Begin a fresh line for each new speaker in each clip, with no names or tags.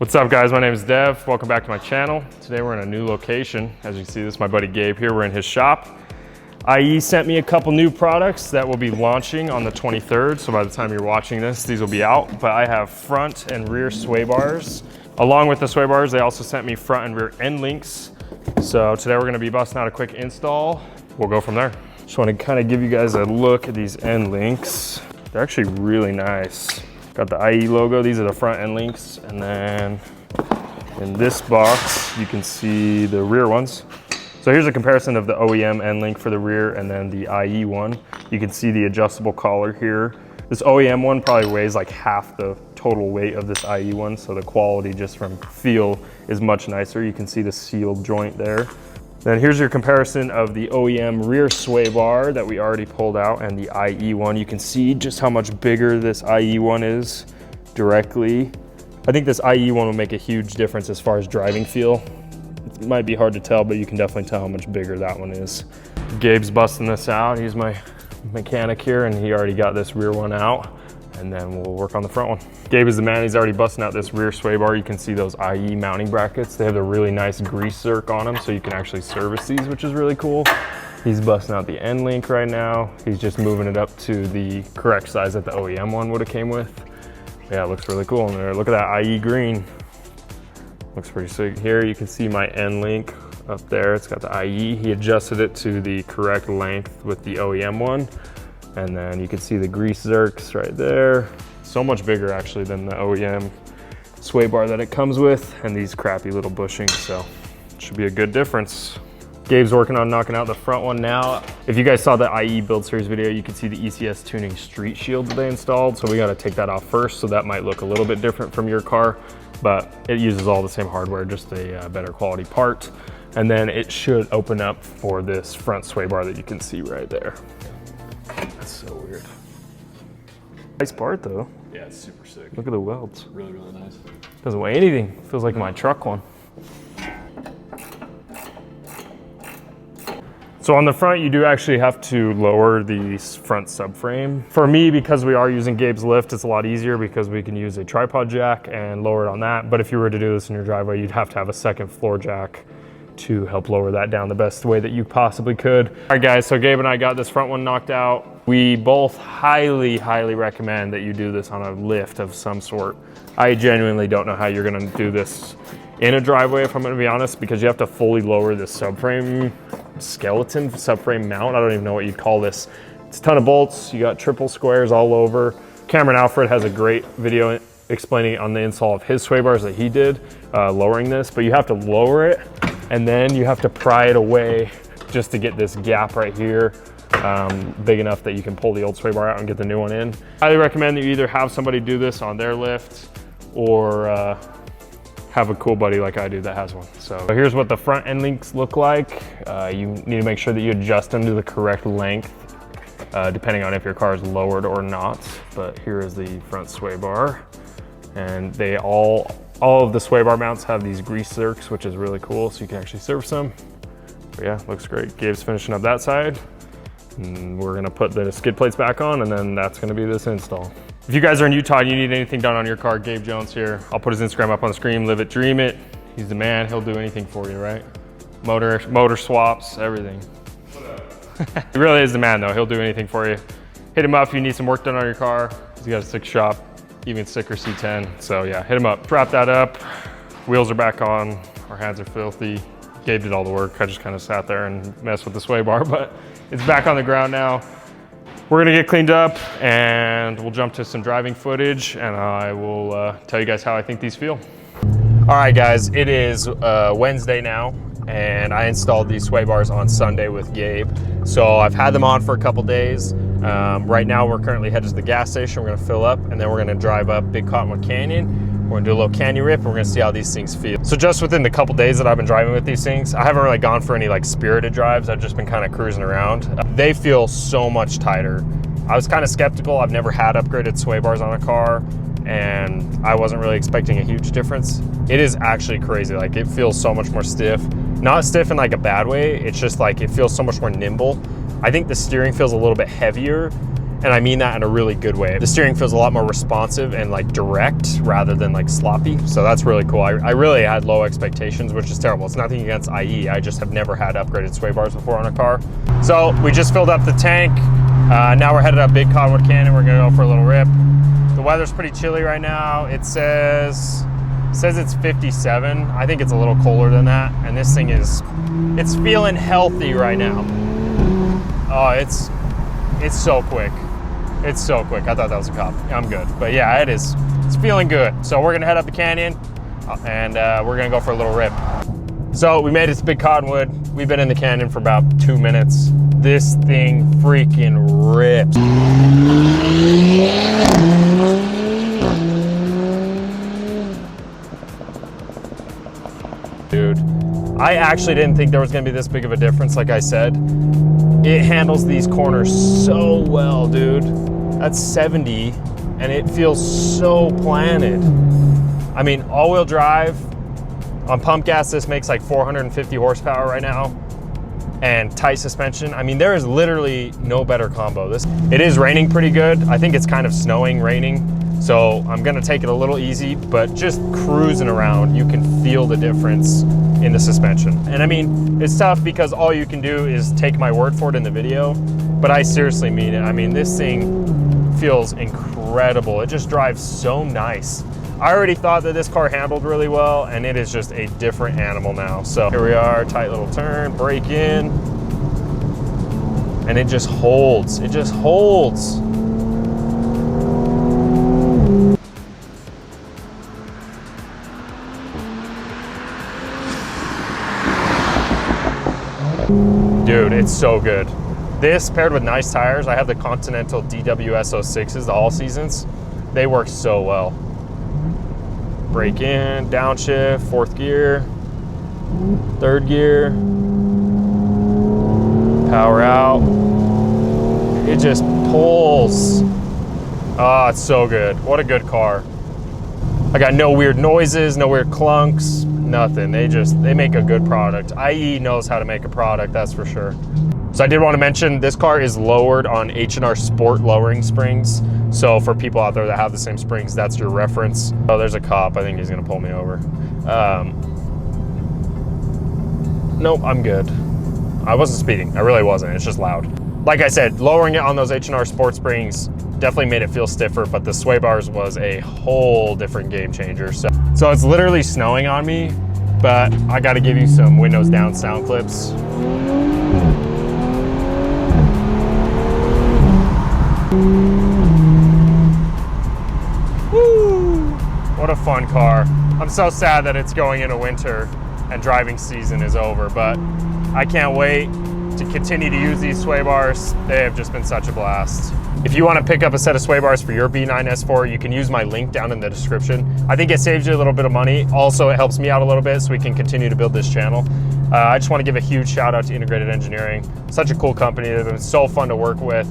What's up guys, my name is Dev. Welcome back to my channel. Today we're in a new location. As you can see, this is my buddy Gabe here. We're in his shop. IE sent me a couple new products that will be launching on the 23rd. So by the time you're watching this, these will be out. But I have front and rear sway bars. Along with the sway bars, they also sent me front and rear end links. So today we're gonna be busting out a quick install. We'll go from there. Just wanna kind of give you guys a look at these end links. They're actually really nice. Got the IE logo, these are the front end links, and then in this box, you can see the rear ones. So here's a comparison of the OEM end link for the rear and then the IE one. You can see the adjustable collar here. This OEM one probably weighs like half the total weight of this IE one, so the quality just from feel is much nicer. You can see the sealed joint there. Then here's your comparison of the OEM rear sway bar that we already pulled out and the IE one. You can see just how much bigger this IE one is directly. I think this IE one will make a huge difference as far as driving feel. It might be hard to tell, but you can definitely tell how much bigger that one is. Gabe's busting this out. He's my mechanic here and he already got this rear one out, and then we'll work on the front one. Gabe is the man, he's already busting out this rear sway bar. You can see those IE mounting brackets. They have a really nice grease zerk on them, so you can actually service these, which is really cool. He's busting out the end link right now. He's just moving it up to the correct size that the OEM one would have came with. Yeah, it looks really cool in there. Look at that IE green. Looks pretty sick. Here you can see my end link up there. It's got the IE. He adjusted it to the correct length with the OEM one. And then you can see the grease zerks right there. So much bigger actually than the OEM sway bar that it comes with, and these crappy little bushings, so it should be a good difference. Gabe's working on knocking out the front one now. If you guys saw the IE build series video, you can see the ECS tuning street shield that they installed, so we gotta take that off first, so that might look a little bit different from your car, but it uses all the same hardware, just a better quality part. And then it should open up for this front sway bar that you can see right there. That's so weird. Nice part though.
Yeah, it's super sick.
Look at the welds.
Really, really nice.
Doesn't weigh anything. Feels like my truck one. So on the front, you do actually have to lower the front subframe. For me, because we are using Gabe's lift, it's a lot easier because we can use a tripod jack and lower it on that. But if you were to do this in your driveway, you'd have to have a second floor jack to help lower that down the best way that you possibly could. All right guys, so Gabe and I got this front one knocked out. We both highly, highly recommend that you do this on a lift of some sort. I genuinely don't know how you're gonna do this in a driveway, if I'm gonna be honest, because you have to fully lower this subframe skeleton, subframe mount. I don't even know what you'd call this. It's a ton of bolts. You got triple squares all over. Cameron Alfred has a great video explaining on the install of his sway bars that he did, lowering this, but you have to lower it and then you have to pry it away just to get this gap right here big enough that you can pull the old sway bar out and get the new one in. Highly recommend that you either have somebody do this on their lift or have a cool buddy like I do that has one. So here's what the front end links look like. You need to make sure that you adjust them to the correct length depending on if your car is lowered or not. But here is the front sway bar, and they all of the sway bar mounts have these grease zerks, which is really cool, so you can actually service them. But yeah, looks great. Gabe's finishing up that side. And we're gonna put the skid plates back on, and then that's gonna be this install. If you guys are in Utah and you need anything done on your car, Gabe Jones here. I'll put his Instagram up on the screen, live it, dream it. He's the man, he'll do anything for you, right? Motor swaps, everything. He really is the man though, he'll do anything for you. Hit him up if you need some work done on your car. He's got a sick shop, even sticker C10. So yeah, hit him up. Wrap that up. Wheels are back on, our hands are filthy. Gabe did all the work. I just kind of sat there and messed with the sway bar, but it's back on the ground now. We're gonna get cleaned up and we'll jump to some driving footage, and I will tell you guys how I think these feel. All right guys, it is Wednesday now, and I installed these sway bars on Sunday with Gabe. So I've had them on for a couple days. Right now we're currently headed to the gas station. We're gonna fill up and then we're gonna drive up Big Cottonwood Canyon. We're gonna do a little canyon rip and we're gonna see how these things feel. So just within the couple days that I've been driving with these things, I haven't really gone for any like spirited drives. I've just been kind of cruising around. They feel so much tighter. I was kind of skeptical. I've never had upgraded sway bars on a car, and I wasn't really expecting a huge difference. It is actually crazy. Like, it feels so much more stiff. Not stiff in like a bad way. It's just like, it feels so much more nimble. I think the steering feels a little bit heavier, And I mean that in a really good way. The steering feels a lot more responsive and like direct rather than like sloppy. So that's really cool. I really had low expectations, which is terrible. It's nothing against IE. I just have never had upgraded sway bars before on a car. So we just filled up the tank. Now we're headed up Big Cottonwood Canyon. We're gonna go for a little rip. The weather's pretty chilly right now. It says it's 57. I think it's a little colder than that. And this thing it's feeling healthy right now. Oh, it's so quick. It's so quick. I thought that was a cop. I'm good. But yeah, it's feeling good. So we're gonna head up the canyon and we're gonna go for a little rip. So we made it to Big Cottonwood. We've been in the canyon for about 2 minutes. This thing freaking rips. Dude, I actually didn't think there was gonna be this big of a difference, like I said. It handles these corners so well, dude. That's 70, and it feels so planted. I mean, all-wheel drive, on pump gas, this makes like 450 horsepower right now, and tight suspension. I mean, there is literally no better combo. It is raining pretty good. I think it's kind of snowing, raining. So I'm gonna take it a little easy, but just cruising around, you can feel the difference in the suspension. And I mean, it's tough because all you can do is take my word for it in the video, but I seriously mean it. I mean, this thing feels incredible. It just drives so nice. I already thought that this car handled really well, and it is just a different animal now. So here we are, tight little turn, brake in, and it just holds. It just holds. Dude, it's so good. This paired with nice tires, I have the Continental DWS 06s, the all seasons. They work so well. Brake in, downshift, 4th gear, 3rd gear, power out. It just pulls. Oh, it's so good. What a good car. I got no weird noises, no weird clunks, nothing. They make a good product. IE knows how to make a product, that's for sure. So I did want to mention this car is lowered on H&R Sport lowering springs. So for people out there that have the same springs, that's your reference. Oh, there's a cop. I think he's gonna pull me over. Nope, I'm good. I wasn't speeding. I really wasn't. It's just loud. Like I said, lowering it on those H&R Sport springs definitely made it feel stiffer, but the sway bars was a whole different game changer. So it's literally snowing on me, but I got to give you some windows down sound clips. Woo! What a fun car. I'm so sad that it's going into winter and driving season is over, but I can't wait to continue to use these sway bars. They have just been such a blast. If you want to pick up a set of sway bars for your B9 S4, you can use my link down in the description. I think it saves you a little bit of money. Also, it helps me out a little bit so we can continue to build this channel. I just want to give a huge shout out to Integrated Engineering. Such a cool company. They've been so fun to work with.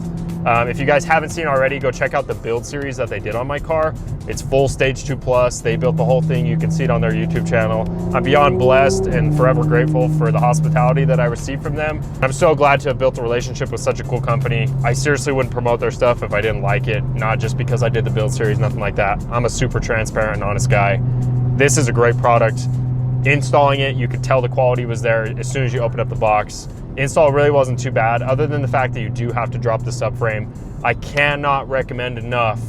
If you guys haven't seen already, go check out the build series that they did on my car. It's full Stage 2 Plus. They built the whole thing. You can see it on their YouTube channel. I'm beyond blessed and forever grateful for the hospitality that I received from them. I'm so glad to have built a relationship with such a cool company. I seriously wouldn't promote their stuff if I didn't like it, not just because I did the build series, nothing like that. I'm a super transparent and honest guy. This is a great product. Installing it, you could tell the quality was there as soon as you opened up the box. Install really wasn't too bad, other than the fact that you do have to drop the subframe. I cannot recommend enough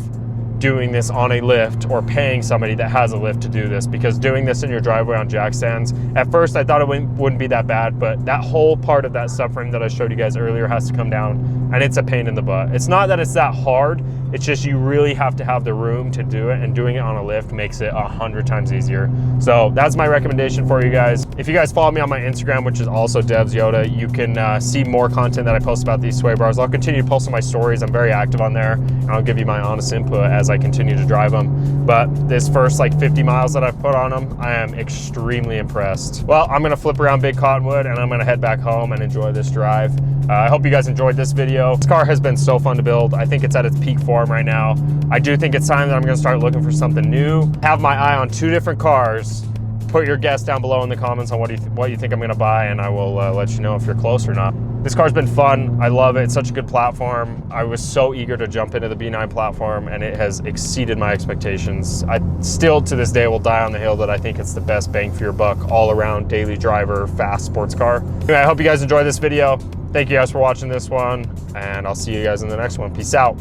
doing this on a lift or paying somebody that has a lift to do this, because doing this in your driveway on jack stands, at first I thought it wouldn't be that bad, but that whole part of that subframe that I showed you guys earlier has to come down, and it's a pain in the butt. It's not that it's that hard, it's just you really have to have the room to do it, and doing it on a lift makes it 100 times easier. So that's my recommendation for you guys. If you guys follow me on my Instagram, which is also Devs Yoda, you can see more content that I post about these sway bars. I'll continue to post on my stories. I'm very active on there, and I'll give you my honest input as I continue to drive them. But this first like 50 miles that I've put on them, I am extremely impressed. Well, I'm gonna flip around Big Cottonwood and I'm gonna head back home and enjoy this drive. I hope you guys enjoyed this video. This car has been so fun to build. I think it's at its peak form right now. I do think it's time that I'm gonna start looking for something new. Have my eye on 2 different cars. Put your guess down below in the comments on what you think I'm gonna buy, and I will let you know if you're close or not. This car's been fun. I love it. It's such a good platform. I was so eager to jump into the B9 platform, and it has exceeded my expectations. I still, to this day, will die on the hill that I think it's the best bang for your buck, all around daily driver, fast sports car. Anyway, I hope you guys enjoyed this video. Thank you guys for watching this one, and I'll see you guys in the next one. Peace out.